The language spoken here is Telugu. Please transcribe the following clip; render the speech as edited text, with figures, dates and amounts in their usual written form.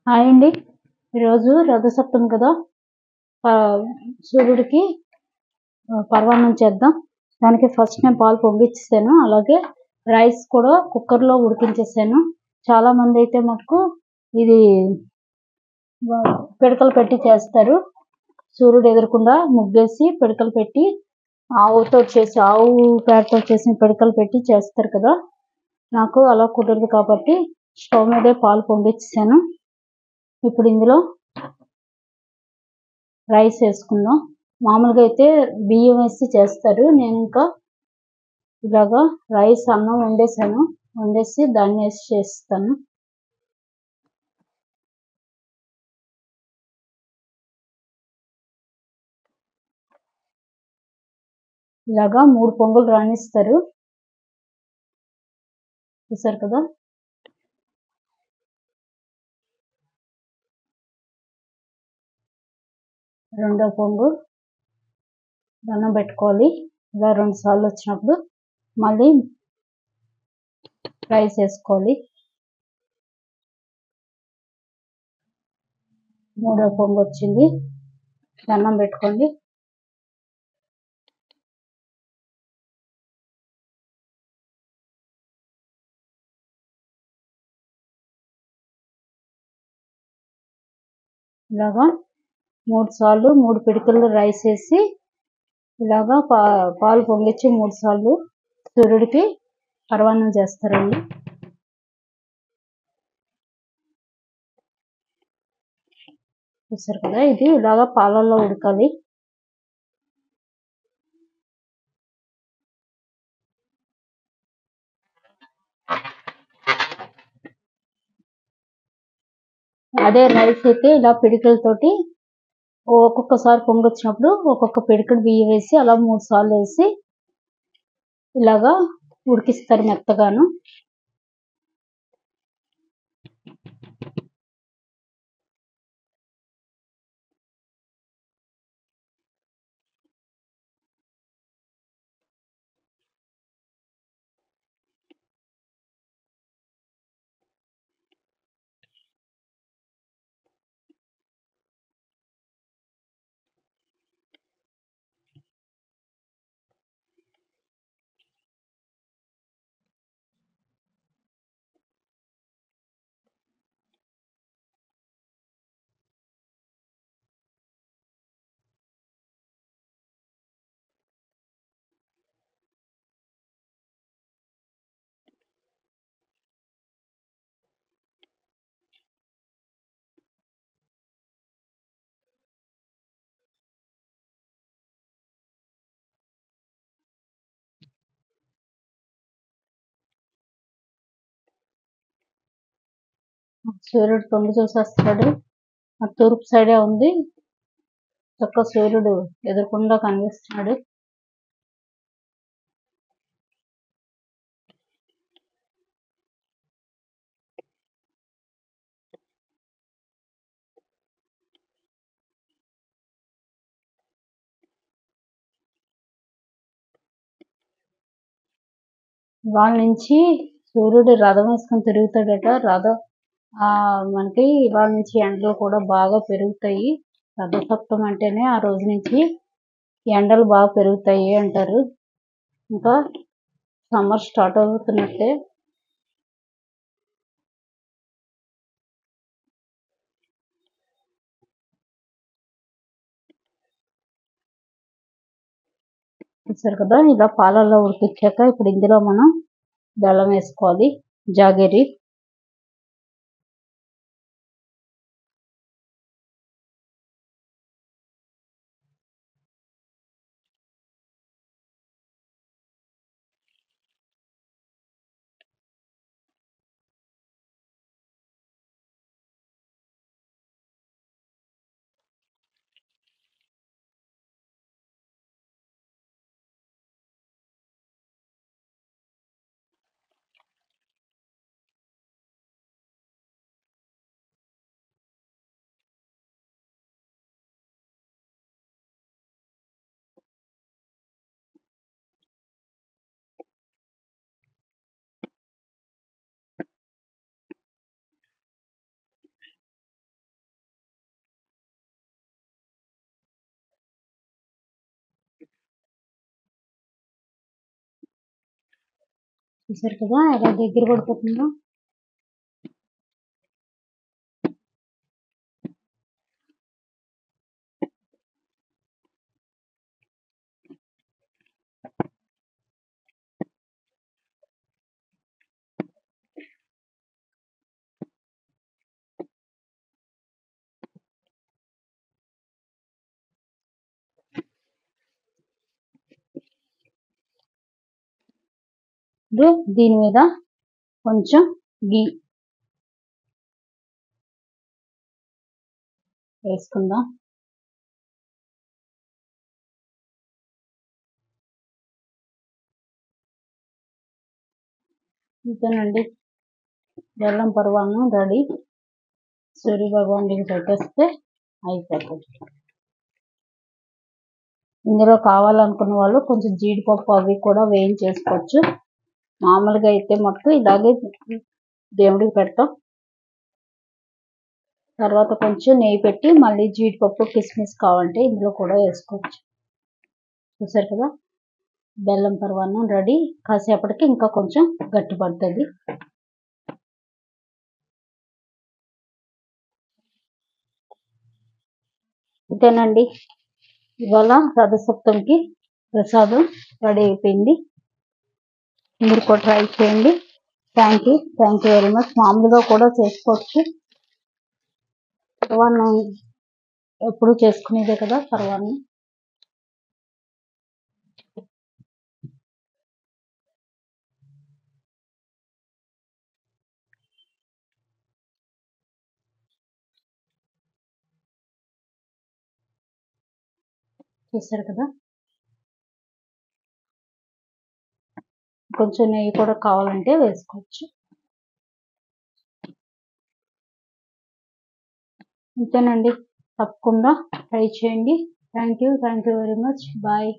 హాయ్ అండి. ఈరోజు రథసప్తమి కదా. సూర్యుడికి పరమాన్నం చేద్దాం. దానికి ఫస్ట్ నేను పాలు పొంగిచ్చేసాను. అలాగే రైస్ కూడా కుక్కర్లో ఉడికించేసాను. చాలా మంది అయితే మటుకు ఇది పిడకలు పెట్టి చేస్తారు. సూర్యుడు ఎదురకుండా ముగ్గేసి పిడకలు పెట్టి ఆవు పేడతో చేసిన పిడకలు పెట్టి చేస్తారు కదా. నాకు అలా కుదరదు కాబట్టి స్టవ్ మీదే పాలు పొంగిచ్చేసాను. ఇప్పుడు ఇందులో రైస్ వేసుకుందాం. మామూలుగా అయితే బియ్యం వేసి చేస్తారు. నేను ఇంకా ఇలాగా రైస్ అన్నం వండేసి దాన్ని వేసి చేస్తాను. ఇలాగా 3 పొంగులు రాణిస్తారు. చూసారు కదా. రెండో పొంగు దండం పెట్టుకోవాలి. ఇలా 2 సార్లు వచ్చినప్పుడు మళ్ళీ రైస్ వేసుకోవాలి. మూడో పొంగు వచ్చింది. దండం పెట్టుకోండి. ఇలాగా 3 సార్లు 3 పిడికలు రైస్ వేసి ఇలాగా పాలు పొంగిచ్చి 3 సార్లు సూర్యుడికి పరమాన్నం చేస్తారండి. చూసారు కదా. ఇది ఇలాగా పాలల్లో ఉడకాలి. అదే రైస్ అయితే ఇలా పిడికలతోటి ఒక్కొక్కసారి పొంగొచ్చినప్పుడు ఒక్కొక్క పిడికడు బియ్యం వేసి అలా 3 సార్లు వేసి ఇలాగా ఉడికిస్తారు మెత్తగాను. సూర్యుడు తొంగి చూసేస్తాడు. తూర్పు సైడే ఉంది. చక్క సూర్యుడు ఎదురకుండా కనిపిస్తున్నాడు. వాళ్ళ నుంచి సూర్యుడు రథం వేసుకొని తిరుగుతాడట. మనకి ఇవాళ నుంచి ఎండలు కూడా బాగా పెరుగుతాయి. రథసప్తమి అంటేనే ఆ రోజు నుంచి ఎండలు బాగా పెరుగుతాయి అంటారు. ఇంకా సమ్మర్ స్టార్ట్ అవుతున్నట్టే. చూసారు కదా. ఇలా పాలల్లో ఉడికించాక ఇప్పుడు ఇందులో మనం బెల్లం వేసుకోవాలి. జాగరి చూసారు కదా ఎలా దగ్గర పడిపోతుందో. ఇప్పుడు దీని మీద కొంచెం గీ వేసుకుందాం. ఇంతేనండి, బెల్లం పరమాన్నం రెడీ. సూర్య భగవానుడికి పెట్టేస్తే అయిపోతుంది. ఇందులో కావాలనుకున్న వాళ్ళు కొంచెం జీడిపప్పు అవి కూడా వేయించేసుకోవచ్చు. మామూలుగా అయితే మటుకు ఇలాగే దేవుడికి పెడతాం. తర్వాత కొంచెం నెయ్యి పెట్టి మళ్ళీ జీడిపప్పు కిస్మిస్ కావాలంటే ఇందులో కూడా వేసుకోవచ్చు. చూసారు కదా బెల్లం పరమాన్నం రెడీ. కాసేపటికి ఇంకా కొంచెం గట్టి పడుతుంది. ఇదేనండి ఇవాళ రథసప్తమికి ప్రసాదం రెడీ అయిపోయింది. మీరు కూడా ట్రై చేయండి. Thank you very much. మామూలుగా కూడా చేసుకోవచ్చు. పరమాన్నం ఎప్పుడు చేసుకునేదే కదా పరమాన్నం. చూసారు కదా కొంచెం నెయ్యి కూడా కావాలంటే వేసుకోవచ్చు. ఇంతేనండి, తప్పకుండా ట్రై చేయండి. Thank you very much. Bye.